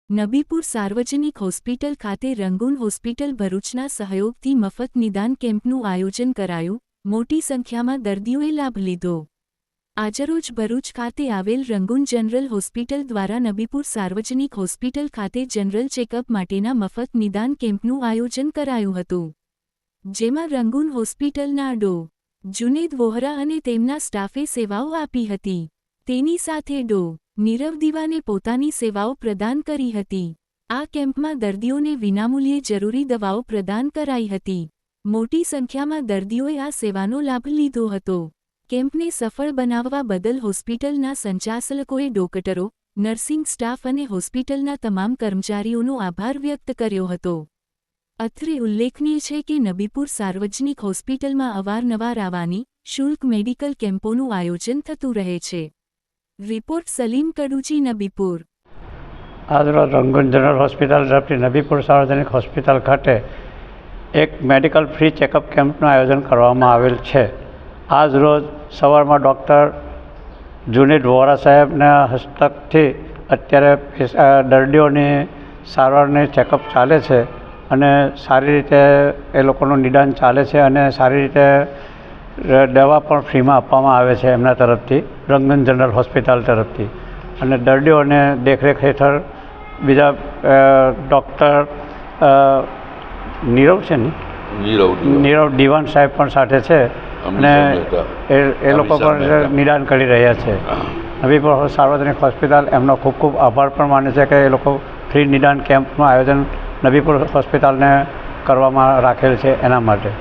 નબીપુર સાર્વજનિક હોસ્પિટલ ખાતે Rangoon hospital ભરૂચના સહયોગથી મફત નિદાન કેમ્પનું આયોજન કરાયું, મોટી સંખ્યામાં દર્દીઓએ લાભ લીધો। આજરોજ ભરૂચ ખાતે આવેલ રંગૂન જનરલ હોસ્પિટલ દ્વારા નબીપુર સાર્વજનિક હોસ્પિટલ ખાતે જનરલ ચેકઅપ માટેના મફત નિદાન કેમ્પનું આયોજન કરાયું હતું, જેમાં રંગૂન હોસ્પિટલના ડો. જુનેદ વોહરા અને તેમના સ્ટાફે સેવાઓ આપી હતી। તેની સાથે ડો. નીરવ દીવાને પોતાની સેવાઓ પ્રદાન કરી હતી। આ કેમ્પમાં દર્દીઓને વિનામૂલ્યે જરૂરી દવાઓ પ્રદાન કરાઈ હતી। મોટી સંખ્યામાં દર્દીઓએ આ સેવાનો લાભ લીધો હતો। કેમ્પને સફળ બનાવવા બદલ હોસ્પિટલના સંચાલકોએ ડોક્ટરો, નર્સિંગ સ્ટાફ અને હોસ્પિટલના તમામ કર્મચારીઓનો આભાર વ્યક્ત કર્યો હતો। અત્રે ઉલ્લેખનીય છે કે નબીપુર સાર્વજનિક હોસ્પિટલમાં અવારનવાર આવાની શુલ્ક મેડિકલ કેમ્પોનું આયોજન થતું રહે છે। રિપોર્ટ સલીમ કડુચી, નબીપુર। આજરોજ રંગૂન જનરલ હોસ્પિટલ તરફથી નબીપુર સાર્વજનિક હોસ્પિટલ ખાતે એક મેડિકલ ફ્રી ચેકઅપ કેમ્પનું આયોજન કરવામાં આવેલ છે। આજરોજ સવારમાં ડૉક્ટર જુનેદ વોહરા સાહેબના હસ્તકથી અત્યારે દર્દીઓની સારવારની ચેકઅપ ચાલે છે અને સારી રીતે એ લોકોનું નિદાન ચાલે છે અને સારી રીતે દવા પણ ફ્રીમાં આપવામાં આવે છે એમના તરફથી, રંગૂન જનરલ હોસ્પિટલ તરફથી। અને દર્દીઓને દેખરેખ હેઠળ બીજા ડૉક્ટર નીરવ છે ને નીરવ દીવાન સાહેબ પણ સાથે છે અને એ લોકો પણ નિદાન કરી રહ્યા છે। નબીપુર સાર્વજનિક હોસ્પિટલ એમનો ખૂબ ખૂબ આભાર પણ માને છે કે એ લોકો ફ્રી નિદાન કેમ્પનું આયોજન નબીપુર હોસ્પિટલને કરવામાં રાખેલ છે એના માટે।